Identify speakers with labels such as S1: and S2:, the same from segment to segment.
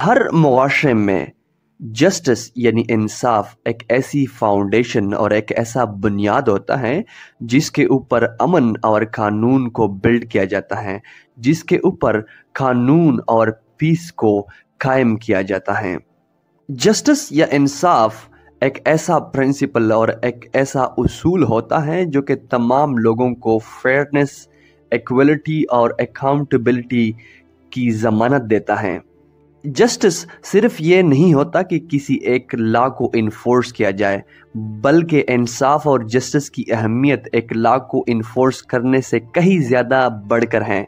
S1: ہر معاشرے میں جسٹس یعنی انصاف ایک ایسی فاؤنڈیشن اور ایک ایسا بنیاد ہوتا ہے جس کے اوپر امن اور قانون کو بلڈ کیا جاتا ہے، جس کے اوپر قانون اور پیس کو قائم کیا جاتا ہے۔ جسٹس یا انصاف ایک ایسا پرنسپل اور ایک ایسا اصول ہوتا ہے جو کہ تمام لوگوں کو فیئرنس، ایکویلٹی اور اکاؤنٹیبلٹی کی ضمانت دیتا ہے۔ جسٹس صرف یہ نہیں ہوتا کہ کسی ایک لا کو انفورس کیا جائے، بلکہ انصاف اور جسٹس کی اہمیت ایک لا کو انفورس کرنے سے کہیں زیادہ بڑھ کر ہے،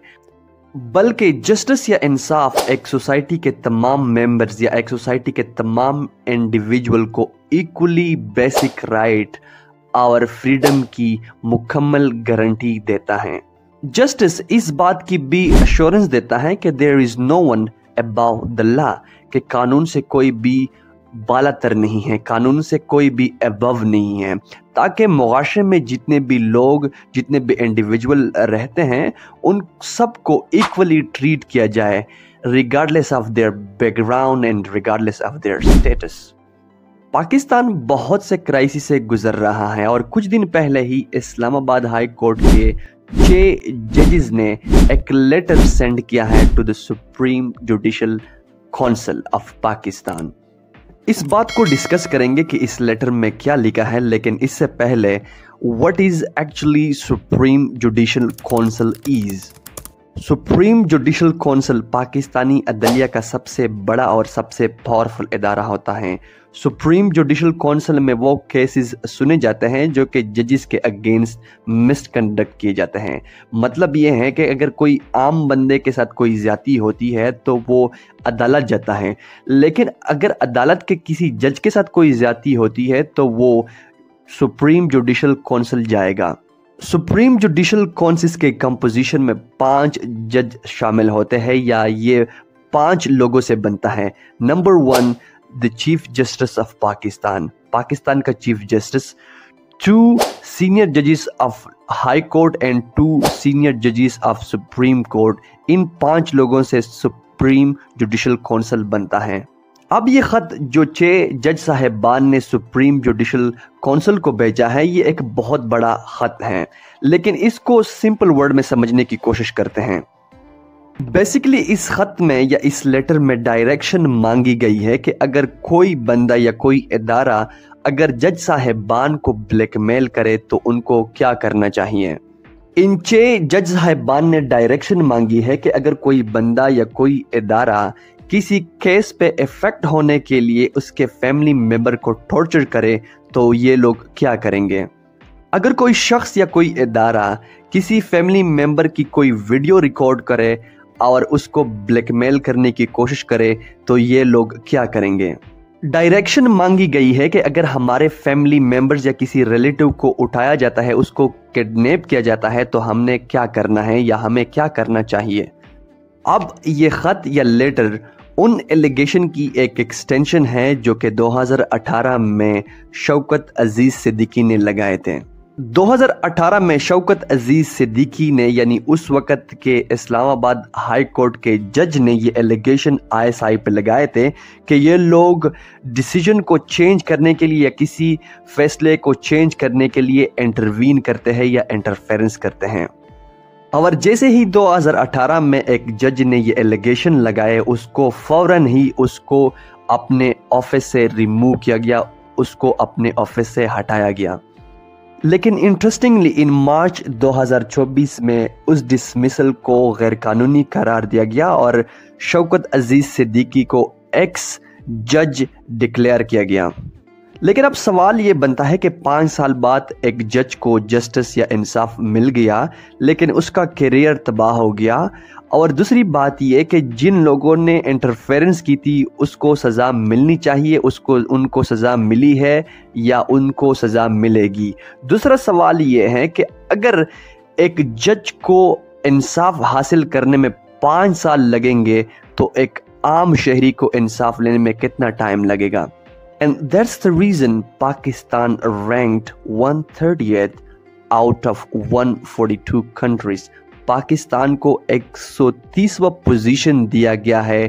S1: بلکہ جسٹس یا انصاف ایک سوسائٹی کے تمام ممبرز یا ایک سوسائٹی کے تمام انڈیویجول کو ایکولی بیسک رائٹ اور فریڈم کی مکمل گارنٹی دیتا ہے۔ جسٹس اس بات کی بھی ایشورنس دیتا ہے کہ there is no one above the law، کہ قانون سے کوئی بھی بالا تر نہیں ہے، قانون سے کوئی بھی above نہیں ہے، تاکہ معاشرے میں جتنے بھی لوگ، جتنے بھی انڈیویجول رہتے ہیں، ان سب کو ایکولی ٹریٹ کیا جائے regardless of their background and regardless of their status۔ Pakistan بہت سے کرائسس سے گزر رہا ہے اور کچھ دن پہلے ہی اسلام آباد ہائی کورٹ کے 6 ججز نے ایک لیٹر سینڈ کیا ہے to the supreme judicial council of Pakistan. اس بات کو ڈسکس کریں گے کہ اس لیٹر میں کیا لکھا ہے، لیکن اس سے پہلے what is actually supreme judicial council is۔ Supreme judicial council Pakistani عدلیہ کا سب سے بڑا اور سب سے پاورفل ادارہ ہوتا ہے۔ سپریم جوڈیشل کونسل میں وہ کیسز سنے جاتے ہیں جو کہ ججز کے اگینسٹ مس کنڈکٹ کیے جاتے ہیں۔ مطلب یہ ہے کہ اگر کوئی عام بندے کے ساتھ کوئی زیادتی ہوتی ہے تو وہ عدالت جاتا ہے، لیکن اگر عدالت کے کسی جج کے ساتھ کوئی زیادتی ہوتی ہے تو وہ سپریم جوڈیشل کونسل جائے گا۔ سپریم جوڈیشل کونسل کے کمپوزیشن میں 5 جج شامل ہوتے ہیں یا یہ 5 لوگوں سے بنتا ہے۔ Number 1، the chief justice of Pakistan, Pakistan کا چیف جسٹس۔ 2 سینئر ججز of high court and 2 senior ججز آف سپریم کورٹ۔ ان 5 لوگوں سے سپریم جوڈیشل کونسل بنتا ہے۔ اب یہ خط جو 6 جج صاحبان نے سپریم جوڈیشل کونسل کو بھیجا ہے، یہ ایک بہت بڑا خط ہے، لیکن اس کو سمپل ورڈ میں سمجھنے کی کوشش کرتے ہیں۔ بیسیکلی اس خط میں یا اس لیٹر میں ڈائریکشن مانگی گئی ہے کہ اگر کوئی بندہ یا کوئی ادارہ اگر جج صاحبان کو بلیک میل کرے تو ان کو کیا کرنا چاہیے۔ ان 6 جج صاحبان نے ڈائریکشن مانگی ہے کہ اگر کوئی بندہ یا کوئی ادارہ کسی کیس پہ افیکٹ ہونے کے لیے اس کے فیملی ممبر کو ٹارچر کرے تو یہ لوگ کیا کریں گے۔ اگر کوئی شخص یا کوئی ادارہ کسی فیملی ممبر کی کوئی ویڈیو ریکارڈ کرے اور اس کو بلیک میل کرنے کی کوشش کرے تو یہ لوگ کیا کریں گے۔ ڈائریکشن مانگی گئی ہے کہ اگر ہمارے فیملی ممبرز یا کسی ریلیٹیو کو اٹھایا جاتا ہے، اس کو کڈنیپ کیا جاتا ہے تو ہم نے کیا کرنا ہے یا ہمیں کیا کرنا چاہیے۔ اب یہ خط یا لیٹر ان ایلیگیشن کی ایک ایکسٹینشن ہے جو کہ 2018 میں شوکت عزیز صدیقی نے لگائے تھے۔ 2018 میں شوکت عزیز صدیقی نے یعنی اس وقت کے اسلام آباد ہائی کورٹ کے جج نے یہ ایلیگیشن ISI پہ لگائے تھے کہ یہ لوگ ڈیسیجن کو چینج کرنے کے لیے یا کسی فیصلے کو چینج کرنے کے لیے انٹروین کرتے ہیں یا انٹرفیرنس کرتے ہیں۔ اور جیسے ہی 2018 میں ایک جج نے یہ ایلیگیشن لگائے، اس کو فوراً ہی اس کو اپنے آفس سے ریموو کیا گیا، اس کو اپنے آفس سے ہٹایا گیا۔ لیکن انٹرسٹنگلی ان مارچ 2024 میں اس ڈسمسل کو غیر قانونی قرار دیا گیا اور شوکت عزیز صدیقی کو ایکس جج ڈکلیئر کیا گیا۔ لیکن اب سوال یہ بنتا ہے کہ 5 سال بعد ایک جج کو جسٹس یا انصاف مل گیا لیکن اس کا کیریئر تباہ ہو گیا، اور دوسری بات یہ کہ جن لوگوں نے انٹرفیرنس کی تھی اس کو سزا ملنی چاہیے، ان کو سزا ملی ہے یا ان کو سزا ملے گی۔ دوسرا سوال یہ ہے کہ اگر ایک جج کو انصاف حاصل کرنے میں 5 سال لگیں گے تو ایک عام شہری کو انصاف لینے میں کتنا ٹائم لگے گا؟ And that's the reason Pakistan ranked 130th out of 142 countries۔ Pakistan کو 130واں پوزیشن دیا گیا ہے